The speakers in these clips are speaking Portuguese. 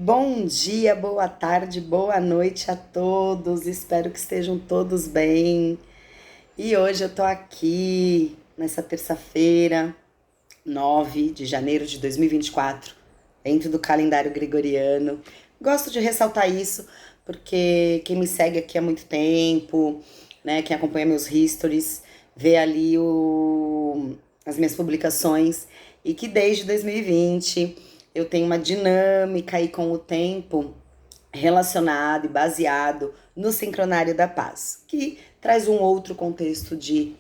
Bom dia, boa tarde, boa noite a todos. Espero que estejam todos bem. E hoje eu tô aqui nessa terça-feira, 9 de janeiro de 2024, dentro do calendário gregoriano. Gosto de ressaltar isso porque quem me segue aqui há muito tempo, né, quem acompanha meus histories, vê ali as minhas publicações e que desde 2020 eu tenho uma dinâmica aí com o tempo relacionado e baseado no sincronário da paz, que traz um outro contexto de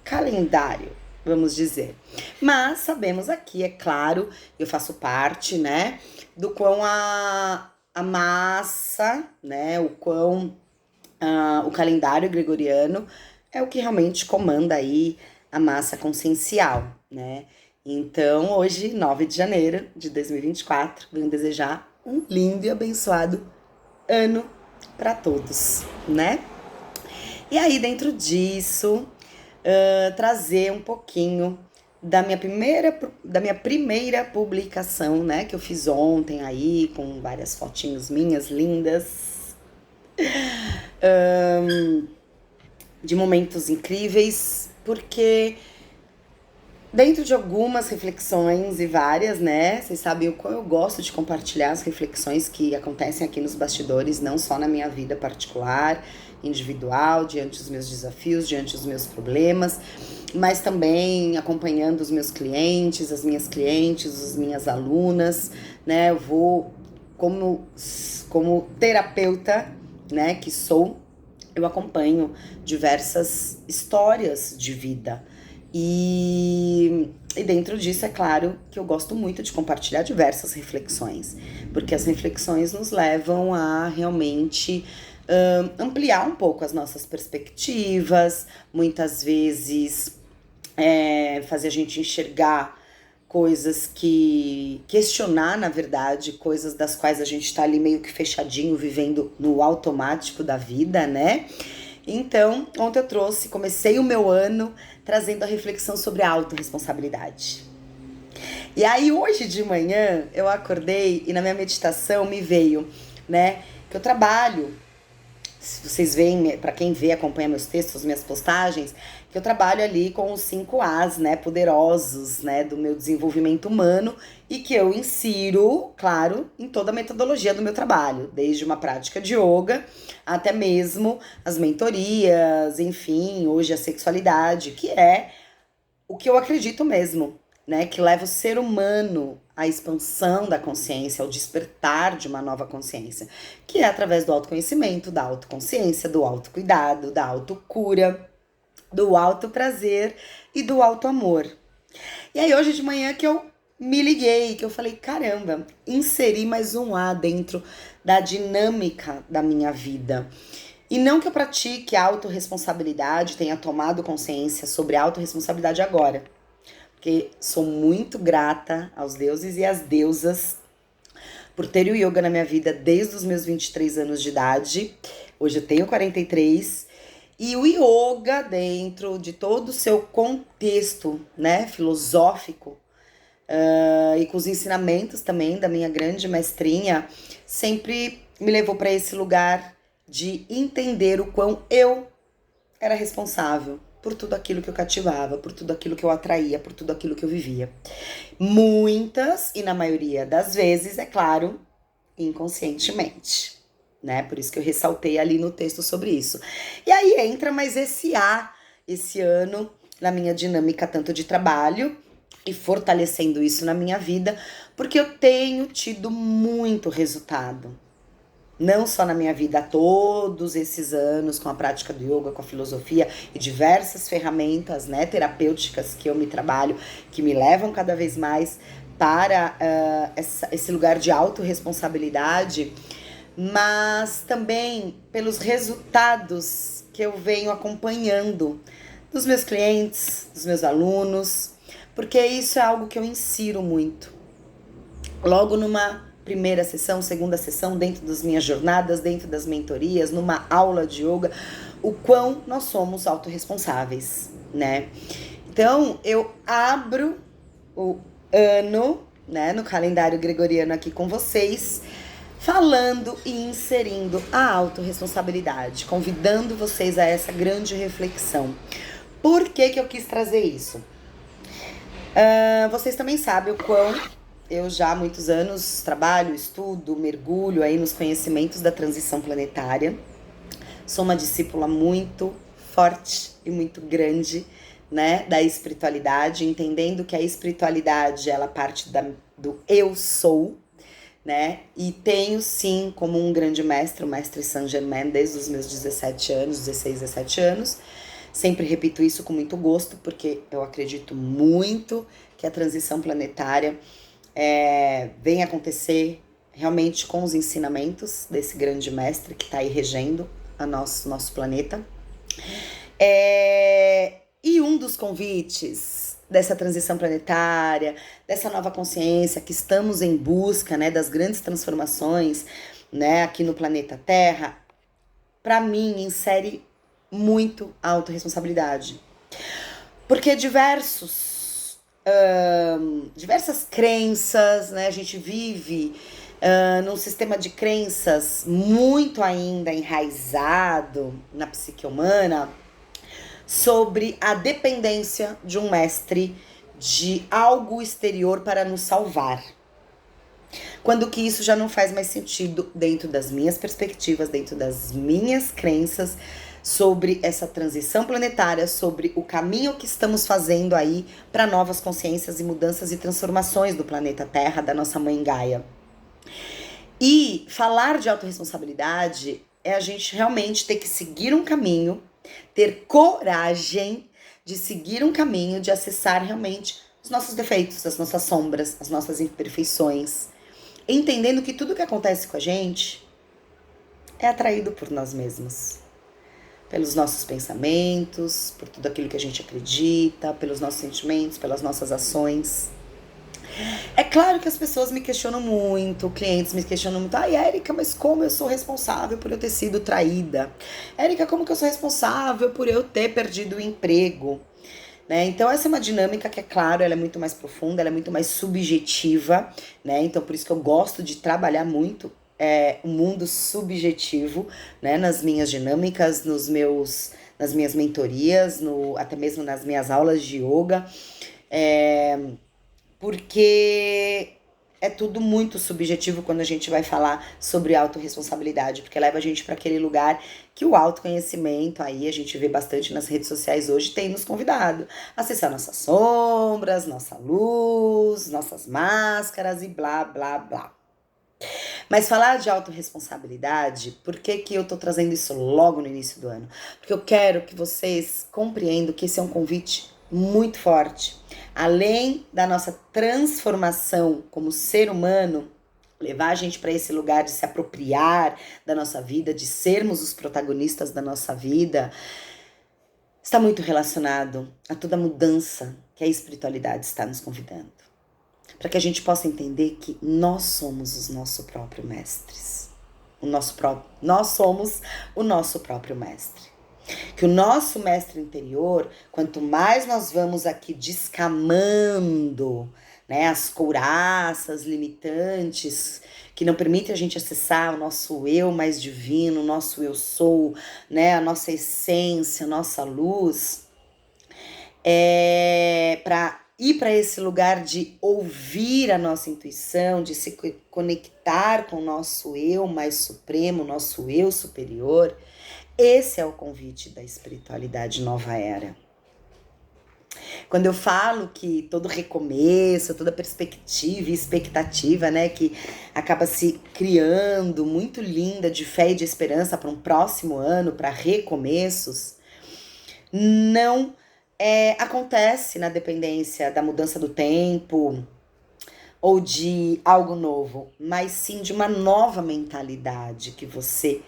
calendário, vamos dizer. Mas sabemos aqui, é claro, eu faço parte, né, do quão a massa, né, o quão o calendário gregoriano é o que realmente comanda aí a massa consciencial, né? Então, hoje, 9 de janeiro de 2024, venho desejar um lindo e abençoado ano para todos, né? E aí, dentro disso, trazer um pouquinho da minha primeira publicação, né? Que eu fiz ontem aí, com várias fotinhos minhas lindas, de momentos incríveis, porque dentro de algumas reflexões e várias, né? Vocês sabem o quão eu gosto de compartilhar as reflexões que acontecem aqui nos bastidores, não só na minha vida particular, individual, diante dos meus desafios, diante dos meus problemas, mas também acompanhando os meus clientes, as minhas clientes, as minhas alunas, né? Eu vou, como terapeuta, né, que sou, eu acompanho diversas histórias de vida. E dentro disso, é claro que eu gosto muito de compartilhar diversas reflexões, porque as reflexões nos levam a realmente ampliar um pouco as nossas perspectivas, muitas vezes fazer a gente enxergar coisas questionar, na verdade, coisas das quais a gente tá ali meio que fechadinho, vivendo no automático da vida, né? Então, ontem comecei o meu ano trazendo a reflexão sobre a autorresponsabilidade. E aí, hoje de manhã, eu acordei e na minha meditação me veio, né, que eu trabalho. Se vocês veem, para quem vê, acompanha meus textos, minhas postagens, que eu trabalho ali com os 5 As, né, poderosos, né, do meu desenvolvimento humano e que eu insiro, claro, em toda a metodologia do meu trabalho, desde uma prática de yoga até mesmo as mentorias, enfim, hoje a sexualidade, que é o que eu acredito mesmo, né, que leva o ser humano à expansão da consciência, ao despertar de uma nova consciência, que é através do autoconhecimento, da autoconsciência, do autocuidado, da autocura, do autoprazer e do autoamor. E aí hoje de manhã que eu me liguei, que eu falei, caramba, inseri mais um A dentro da dinâmica da minha vida. E não que eu pratique a autorresponsabilidade, tenha tomado consciência sobre a autorresponsabilidade agora, porque sou muito grata aos deuses e às deusas por ter o yoga na minha vida desde os meus 23 anos de idade. Hoje eu tenho 43. E o yoga, dentro de todo o seu contexto, né, filosófico, e com os ensinamentos também da minha grande mestrinha, sempre me levou para esse lugar de entender o quão eu era responsável por tudo aquilo que eu cativava, por tudo aquilo que eu atraía, por tudo aquilo que eu vivia. Muitas, e na maioria das vezes, é claro, inconscientemente, né? Por isso que eu ressaltei ali no texto sobre isso. E aí entra mais esse ano, na minha dinâmica tanto de trabalho e fortalecendo isso na minha vida, porque eu tenho tido muito resultado. Não só na minha vida, há todos esses anos, com a prática do yoga, com a filosofia e diversas ferramentas, né, terapêuticas que eu me trabalho, que me levam cada vez mais para esse lugar de autorresponsabilidade, mas também pelos resultados que eu venho acompanhando dos meus clientes, dos meus alunos, porque isso é algo que eu insiro muito. Logo numa primeira sessão, segunda sessão, dentro das minhas jornadas, dentro das mentorias, numa aula de yoga, o quão nós somos autorresponsáveis, né? Então, eu abro o ano, né, no calendário gregoriano aqui com vocês, falando e inserindo a autorresponsabilidade, convidando vocês a essa grande reflexão. Por que que eu quis trazer isso? Vocês também sabem o quão eu já há muitos anos trabalho, estudo, mergulho aí nos conhecimentos da transição planetária. Sou uma discípula muito forte e muito grande, né, da espiritualidade, entendendo que a espiritualidade, ela parte do eu sou, né, e tenho sim como um grande mestre, o mestre Saint Germain, desde os meus 17 anos, 16, 17 anos. Sempre repito isso com muito gosto, porque eu acredito muito que a transição planetária vem acontecer realmente com os ensinamentos desse grande mestre que está aí regendo a nosso planeta. E um dos convites dessa transição planetária, dessa nova consciência que estamos em busca, né, das grandes transformações, né, aqui no planeta Terra, para mim insere muito a autorresponsabilidade. Porque diversas crenças, né, a gente vive num sistema de crenças muito ainda enraizado na psique humana, sobre a dependência de um mestre, de algo exterior para nos salvar. Quando que isso já não faz mais sentido dentro das minhas perspectivas, dentro das minhas crenças sobre essa transição planetária, sobre o caminho que estamos fazendo aí para novas consciências e mudanças e transformações do planeta Terra, da nossa mãe Gaia. E falar de autorresponsabilidade é a gente realmente ter que seguir um caminho, ter coragem de seguir um caminho, de acessar realmente os nossos defeitos, as nossas sombras, as nossas imperfeições, entendendo que tudo que acontece com a gente é atraído por nós mesmos, pelos nossos pensamentos, por tudo aquilo que a gente acredita, pelos nossos sentimentos, pelas nossas ações. É claro que as pessoas me questionam muito, clientes me questionam muito. Ai, Érica, mas como eu sou responsável por eu ter sido traída? Érica, como que eu sou responsável por eu ter perdido o emprego? Né? Então essa é uma dinâmica que, é claro, ela é muito mais profunda, ela é muito mais subjetiva, né? Então por isso que eu gosto de trabalhar muito o mundo subjetivo, né? Nas minhas dinâmicas, nas minhas mentorias, até mesmo nas minhas aulas de yoga. Porque é tudo muito subjetivo quando a gente vai falar sobre autorresponsabilidade, porque leva a gente para aquele lugar que o autoconhecimento, aí a gente vê bastante nas redes sociais hoje, tem nos convidado a acessar nossas sombras, nossa luz, nossas máscaras e blá, blá, blá. Mas falar de autorresponsabilidade, por que que eu tô trazendo isso logo no início do ano? Porque eu quero que vocês compreendam que esse é um convite muito forte. Além da nossa transformação como ser humano, levar a gente para esse lugar de se apropriar da nossa vida, de sermos os protagonistas da nossa vida, está muito relacionado a toda a mudança que a espiritualidade está nos convidando. Para que a gente possa entender que nós somos os nossos próprios mestres. Nós somos o nosso próprio mestre. Que o nosso mestre interior, quanto mais nós vamos aqui descamando, né, as couraças limitantes que não permitem a gente acessar o nosso eu mais divino, o nosso eu sou, né, a nossa essência, a nossa luz, para ir para esse lugar de ouvir a nossa intuição, de se conectar com o nosso eu mais supremo, nosso eu superior. Esse é o convite da espiritualidade nova era. Quando eu falo que todo recomeço, toda perspectiva e expectativa, né, que acaba se criando muito linda de fé e de esperança para um próximo ano, para recomeços, não acontece na dependência da mudança do tempo ou de algo novo, mas sim de uma nova mentalidade que você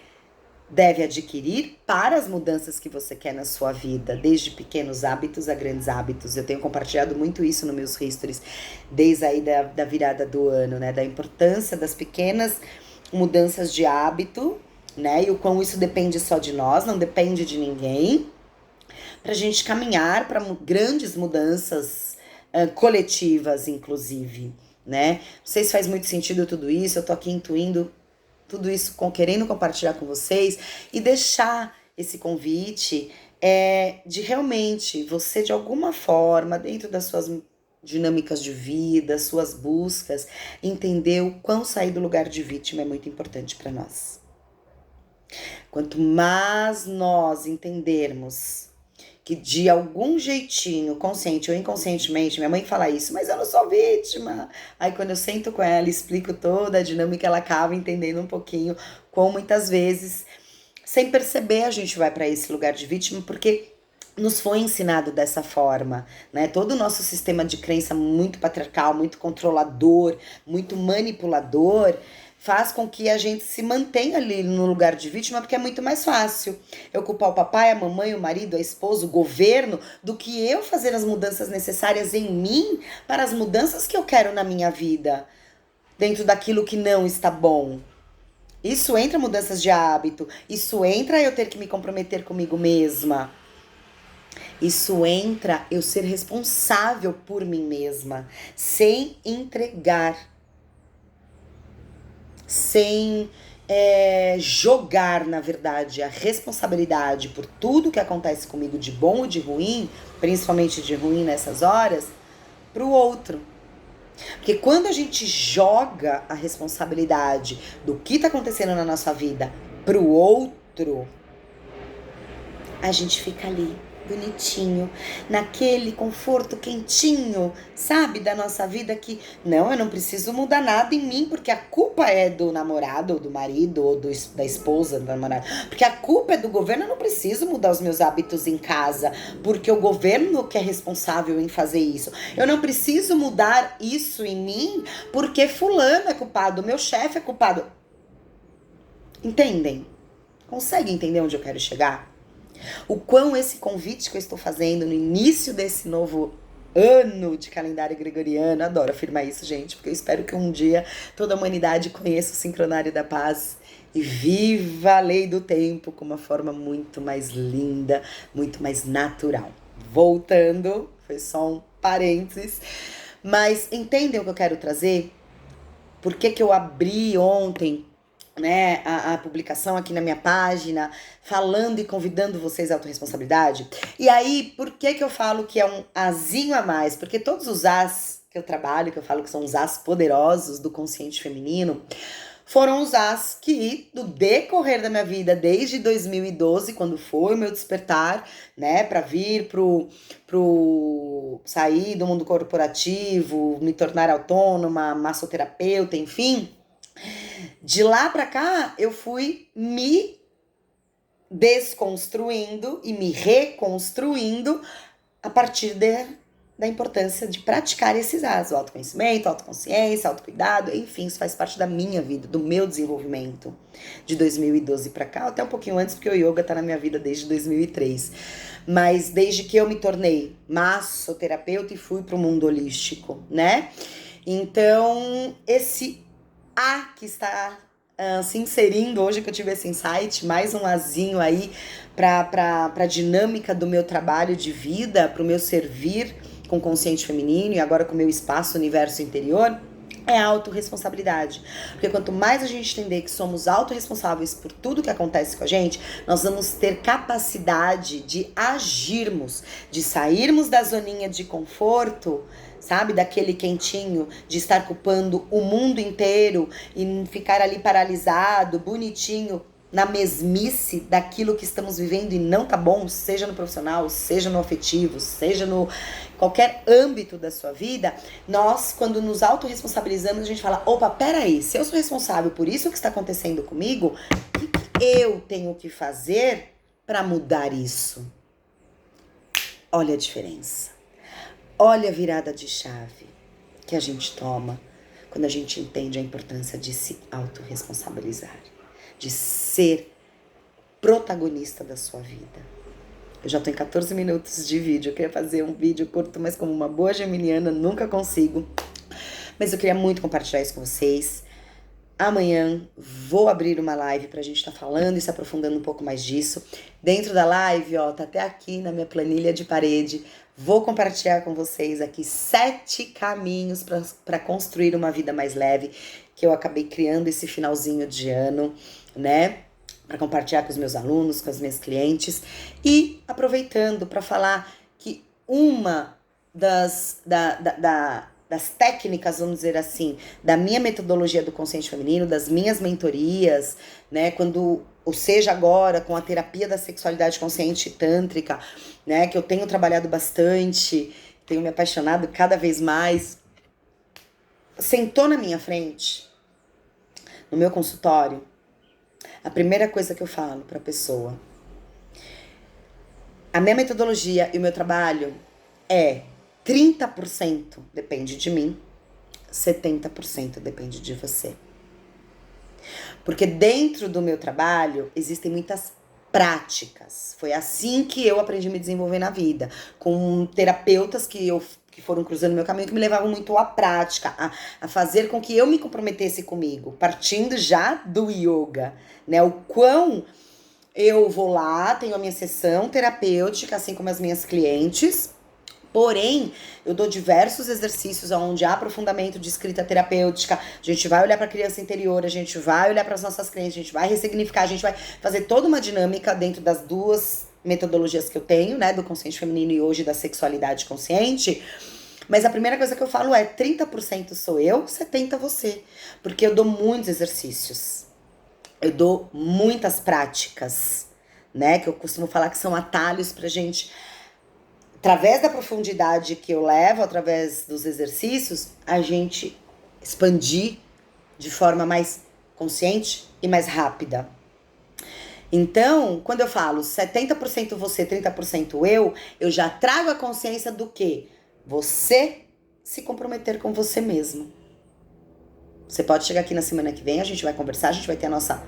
deve adquirir para as mudanças que você quer na sua vida, desde pequenos hábitos a grandes hábitos. Eu tenho compartilhado muito isso nos meus histories, desde aí da virada do ano, né? Da importância das pequenas mudanças de hábito, né? E o quão isso depende só de nós, não depende de ninguém, para a gente caminhar para grandes mudanças coletivas, inclusive. né? Não sei se faz muito sentido tudo isso, eu tô aqui intuindo tudo isso, querendo compartilhar com vocês e deixar esse convite de realmente você, de alguma forma, dentro das suas dinâmicas de vida, suas buscas, entender o quão sair do lugar de vítima é muito importante para nós. Quanto mais nós entendermos que de algum jeitinho, consciente ou inconscientemente, minha mãe fala isso, mas eu não sou vítima. Aí quando eu sento com ela e explico toda a dinâmica, ela acaba entendendo um pouquinho como muitas vezes, sem perceber, a gente vai para esse lugar de vítima, porque nos foi ensinado dessa forma, né? Todo o nosso sistema de crença muito patriarcal, muito controlador, muito manipulador, faz com que a gente se mantenha ali no lugar de vítima, porque é muito mais fácil eu culpar o papai, a mamãe, o marido, a esposa, o governo, do que eu fazer as mudanças necessárias em mim para as mudanças que eu quero na minha vida, dentro daquilo que não está bom. Isso entra mudanças de hábito, isso entra eu ter que me comprometer comigo mesma. Isso entra eu ser responsável por mim mesma, sem entregar, sem jogar, na verdade, a responsabilidade por tudo que acontece comigo de bom ou de ruim, principalmente de ruim nessas horas, para o outro. Porque quando a gente joga a responsabilidade do que está acontecendo na nossa vida para o outro, a gente fica ali, bonitinho, naquele conforto quentinho, sabe, da nossa vida, que não, eu não preciso mudar nada em mim, porque a culpa é do namorado, ou do marido, ou da esposa, do namorado, porque a culpa é do governo, eu não preciso mudar os meus hábitos em casa, porque o governo que é responsável em fazer isso, eu não preciso mudar isso em mim, porque fulano é culpado, meu chefe é culpado. Entendem? Conseguem entender onde eu quero chegar? O quão esse convite que eu estou fazendo no início desse novo ano de calendário gregoriano, adoro afirmar isso, gente, porque eu espero que um dia toda a humanidade conheça o sincronário da paz e viva a lei do tempo com uma forma muito mais linda, muito mais natural. Voltando, foi só um parênteses, mas entendem o que eu quero trazer? Por que eu abri ontem, né, a publicação aqui na minha página, falando e convidando vocês à autorresponsabilidade? E aí, por que eu falo que é um azinho a mais? Porque todos os as que eu trabalho, que eu falo que são os as poderosos do consciente feminino, foram os as que, do decorrer da minha vida, desde 2012, quando foi o meu despertar, né, para vir pro sair do mundo corporativo, me tornar autônoma, massoterapeuta, enfim, de lá pra cá, eu fui me desconstruindo e me reconstruindo a partir da importância de praticar esses as, o autoconhecimento, autoconsciência, autocuidado, enfim, isso faz parte da minha vida, do meu desenvolvimento de 2012 pra cá, até um pouquinho antes, porque o yoga tá na minha vida desde 2003. Mas desde que eu me tornei massoterapeuta e fui pro mundo holístico, né? Então, esse A que está se inserindo hoje, que eu tive esse insight, mais um azinho aí pra dinâmica do meu trabalho de vida, pro meu servir com consciente feminino e agora com o meu espaço universo interior, é a autorresponsabilidade. Porque quanto mais a gente entender que somos autorresponsáveis por tudo que acontece com a gente, nós vamos ter capacidade de agirmos, de sairmos da zoninha de conforto, sabe, daquele quentinho, de estar culpando o mundo inteiro e ficar ali paralisado, bonitinho, na mesmice daquilo que estamos vivendo e não tá bom, seja no profissional, seja no afetivo, seja no qualquer âmbito da sua vida. Nós, quando nos autorresponsabilizamos, a gente fala, opa, peraí, se eu sou responsável por isso que está acontecendo comigo, o que eu tenho que fazer para mudar isso? Olha a diferença. Olha a virada de chave que a gente toma quando a gente entende a importância de se autorresponsabilizar, de ser protagonista da sua vida. Eu já tô em 14 minutos de vídeo, eu queria fazer um vídeo curto, mas como uma boa geminiana, nunca consigo. Mas eu queria muito compartilhar isso com vocês. Amanhã vou abrir uma live pra gente estar falando e se aprofundando um pouco mais disso. Dentro da live, ó, tá até aqui na minha planilha de parede. Vou compartilhar com vocês aqui 7 caminhos para construir uma vida mais leve, que eu acabei criando esse finalzinho de ano, né? Para compartilhar com os meus alunos, com as minhas clientes. E aproveitando para falar que uma das técnicas, vamos dizer assim, da minha metodologia do consciente feminino, das minhas mentorias, né, ou seja, agora com a terapia da sexualidade consciente tântrica, né, que eu tenho trabalhado bastante, tenho me apaixonado cada vez mais, sentou na minha frente, no meu consultório, a primeira coisa que eu falo para a pessoa, a minha metodologia e o meu trabalho é 30% depende de mim, 70% depende de você. Porque dentro do meu trabalho existem muitas práticas. Foi assim que eu aprendi a me desenvolver na vida. Com terapeutas que foram cruzando meu caminho, que me levavam muito à prática, a fazer com que eu me comprometesse comigo, partindo já do yoga, né? O quão eu vou lá, tenho a minha sessão terapêutica, assim como as minhas clientes. Porém, eu dou diversos exercícios onde há aprofundamento de escrita terapêutica. A gente vai olhar para a criança interior, a gente vai olhar para as nossas crenças, a gente vai ressignificar, a gente vai fazer toda uma dinâmica dentro das duas metodologias que eu tenho, né, do consciente feminino e hoje da sexualidade consciente. Mas a primeira coisa que eu falo é 30% sou eu, 70% você. Porque eu dou muitos exercícios. Eu dou muitas práticas, né, que eu costumo falar que são atalhos pra gente, através da profundidade que eu levo, através dos exercícios, a gente expandir de forma mais consciente e mais rápida. Então, quando eu falo 70% você, 30% eu já trago a consciência do que? Você se comprometer com você mesmo. Você pode chegar aqui na semana que vem, a gente vai conversar, a gente vai ter a nossa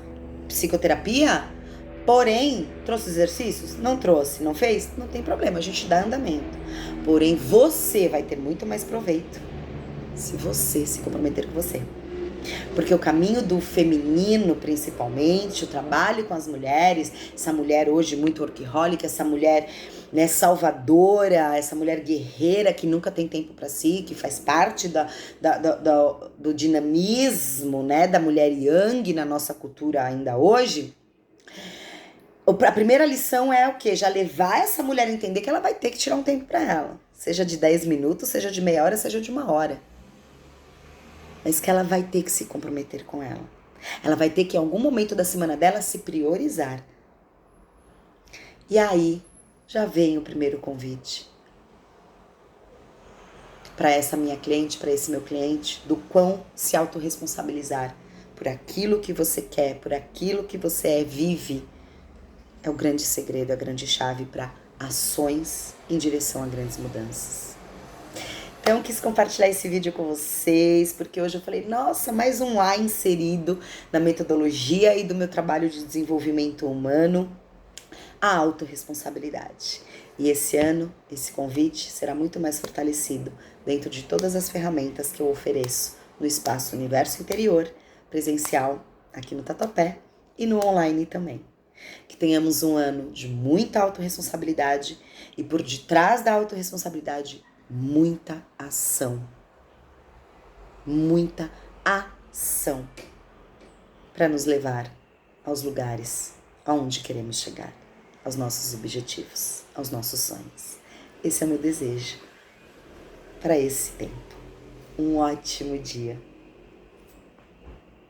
psicoterapia. Porém, trouxe exercícios? Não trouxe. Não fez? Não tem problema, a gente dá andamento. Porém, você vai ter muito mais proveito se você se comprometer com você. Porque o caminho do feminino, principalmente, o trabalho com as mulheres, essa mulher hoje muito workaholic, essa mulher, né, salvadora, essa mulher guerreira que nunca tem tempo para si, que faz parte do dinamismo, né, da mulher yang na nossa cultura ainda hoje. A primeira lição é o quê? Já levar essa mulher a entender que ela vai ter que tirar um tempo para ela. Seja de 10 minutos, seja de meia hora, seja de 1 hora. Mas que ela vai ter que se comprometer com ela. Ela vai ter que, em algum momento da semana dela, se priorizar. E aí, já vem o primeiro convite. Para essa minha cliente, para esse meu cliente, do quão se autorresponsabilizar por aquilo que você quer, por aquilo que você vive. É o grande segredo, a grande chave para ações em direção a grandes mudanças. Então, quis compartilhar esse vídeo com vocês, porque hoje eu falei, nossa, mais um A inserido na metodologia e do meu trabalho de desenvolvimento humano, a autorresponsabilidade. E esse ano, esse convite será muito mais fortalecido dentro de todas as ferramentas que eu ofereço no espaço Universo Interior, presencial, aqui no Tatuapé e no online também. Que tenhamos um ano de muita autorresponsabilidade e por detrás da autorresponsabilidade, muita ação. Muita ação para nos levar aos lugares aonde queremos chegar, aos nossos objetivos, aos nossos sonhos. Esse é o meu desejo para esse tempo. Um ótimo dia.